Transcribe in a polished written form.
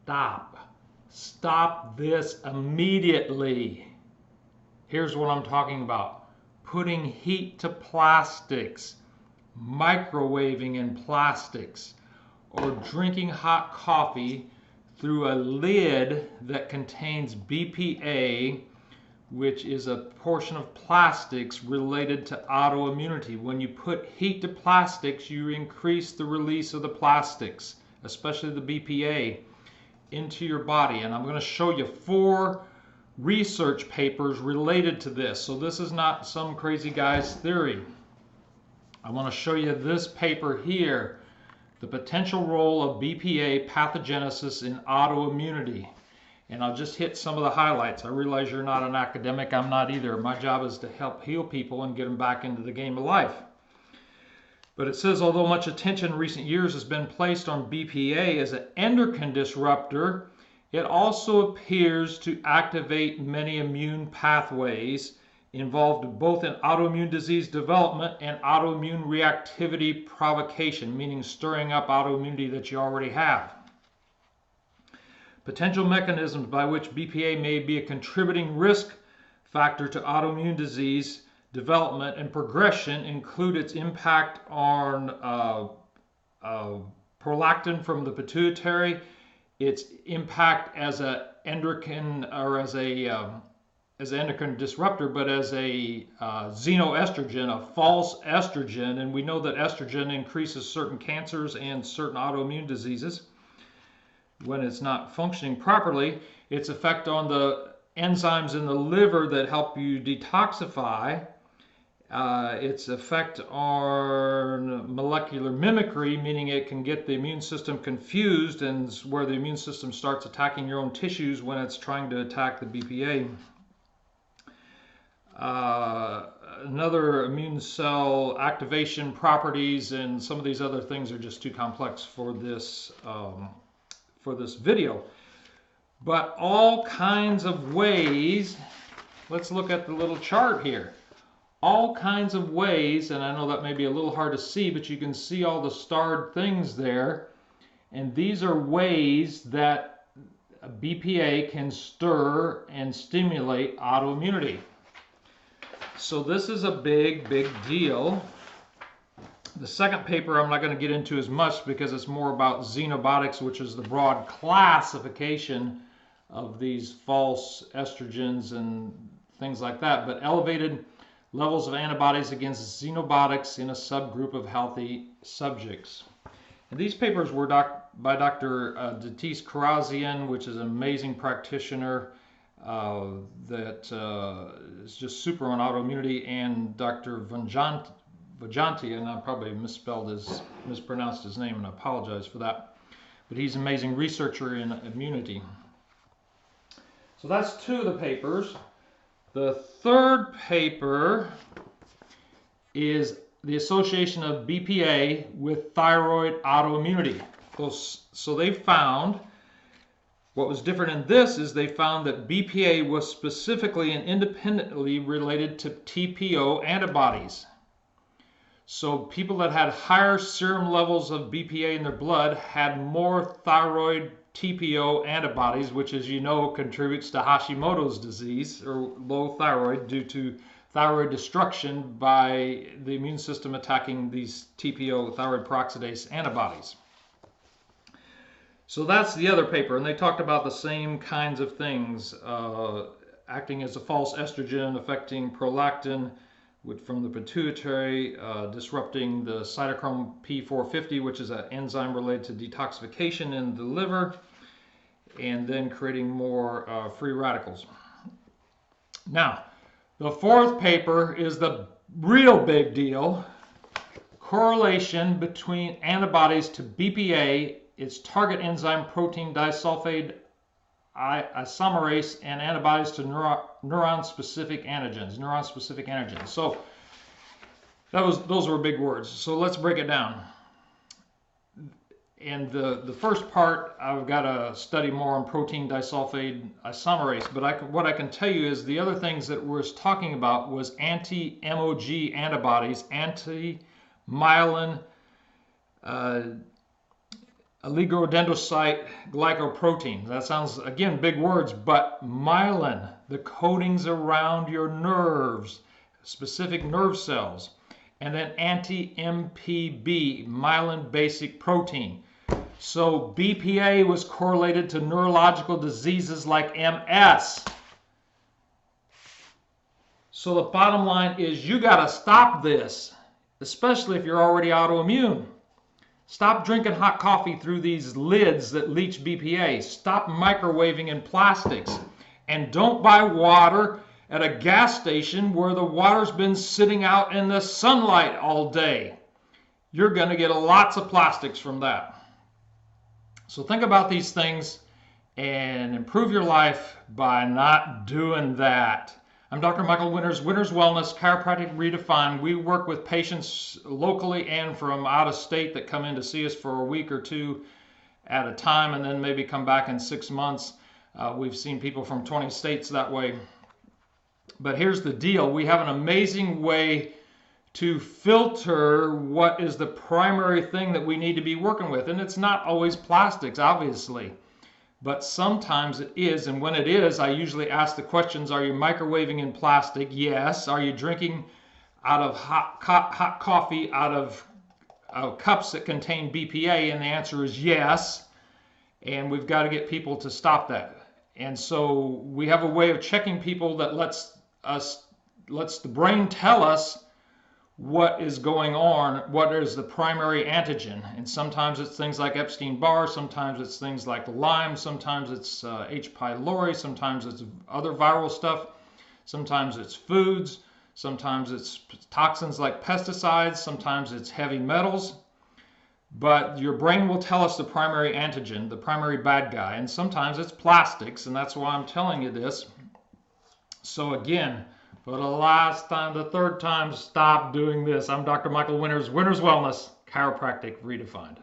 Stop. Stop this immediately. Here's what I'm talking about. Putting heat to plastics, microwaving in plastics, or drinking hot coffee through a lid that contains BPA, which is a portion of plastics related to autoimmunity. When you put heat to plastics, you increase the release of the plastics, especially the BPA, into your body. And I'm going to show you 4 research papers related to this. So this is not some crazy guy's theory. I want to show you this paper here, the potential role of BPA pathogenesis in autoimmunity. And I'll just hit some of the highlights. I realize you're not an academic. I'm not either. My job is to help heal people and get them back into the game of life. But it says, although much attention in recent years has been placed on BPA as an endocrine disruptor, it also appears to activate many immune pathways involved both in autoimmune disease development and autoimmune reactivity provocation, meaning stirring up autoimmunity that you already have. Potential mechanisms by which BPA may be a contributing risk factor to autoimmune disease development and progression include its impact on prolactin from the pituitary, its impact as an endocrine or as an endocrine disruptor, but as a xenoestrogen, a false estrogen, and we know that estrogen increases certain cancers and certain autoimmune diseases when it's not functioning properly. Its effect on the enzymes in the liver that help you detoxify, its effect on molecular mimicry, meaning it can get the immune system confused and where the immune system starts attacking your own tissues when it's trying to attack the BPA. Another immune cell activation properties, and some of these other things are just too complex for this video. But all kinds of ways, let's look at the little chart here. All kinds of ways, and I know that may be a little hard to see, but you can see all the starred things there. And these are ways that BPA can stir and stimulate autoimmunity. So this is a big, big deal. The second paper I'm not going to get into as much because it's more about xenobiotics, which is the broad classification of these false estrogens and things like that. But elevated levels of antibodies against xenobiotics in a subgroup of healthy subjects. And these papers were by Dr. Datis Kharrazian, which is an amazing practitioner that is just super on autoimmunity, and Dr. Vajanti, and I probably mispronounced his name, and I apologize for that. But he's an amazing researcher in immunity. So that's 2 of the papers. The third paper is the association of BPA with thyroid autoimmunity. So they found, what was different in this is they found that BPA was specifically and independently related to TPO antibodies. So people that had higher serum levels of BPA in their blood had more thyroid TPO antibodies, which, as you know, contributes to Hashimoto's disease or low thyroid due to thyroid destruction by the immune system attacking these TPO, thyroid peroxidase antibodies. So that's the other paper, and they talked about the same kinds of things, acting as a false estrogen, affecting prolactin from the pituitary, disrupting the cytochrome P450, which is an enzyme related to detoxification in the liver, and then creating more free radicals. Now, the fourth paper is the real big deal. Correlation between antibodies to BPA, its target enzyme protein disulfide isomerase, and antibodies to neuron-specific antigens. So those were big words. So let's break it down. And the first part, I've got to study more on protein disulfide isomerase. But what I can tell you is the other things that we're talking about was anti-MOG antibodies, anti-myelin oligodendrocyte glycoprotein. That sounds, again, big words, but myelin, the coatings around your nerves, specific nerve cells, and then anti-MPB, myelin basic protein. So BPA was correlated to neurological diseases like MS. So the bottom line is you got to stop this, especially if you're already autoimmune. Stop drinking hot coffee through these lids that leach BPA. Stop microwaving in plastics. And don't buy water at a gas station where the water's been sitting out in the sunlight all day. You're going to get lots of plastics from that. So think about these things and improve your life by not doing that. I'm Dr. Michael Winters, Winters Wellness, Chiropractic Redefined. We work with patients locally and from out of state that come in to see us for a week or two at a time and then maybe come back in 6 months. We've seen people from 20 states that way. But here's the deal. We have an amazing way to filter what is the primary thing that we need to be working with. And it's not always plastics, obviously. But sometimes it is, and when it is, I usually ask the questions, are you microwaving in plastic? Yes. Are you drinking out of hot coffee out of cups that contain BPA? And the answer is yes. And we've got to get people to stop that. And so we have a way of checking people that lets the brain tell us what is going on, what is the primary antigen. And sometimes it's things like Epstein-Barr, sometimes it's things like Lyme, sometimes it's H. pylori, sometimes it's other viral stuff, sometimes it's foods, sometimes it's toxins like pesticides, sometimes it's heavy metals. But your brain will tell us the primary antigen, the primary bad guy, and sometimes it's plastics, and that's why I'm telling you this. So again, for the last time, the third time, stop doing this. I'm Dr. Michael Winters, Winters Wellness, Chiropractic Redefined.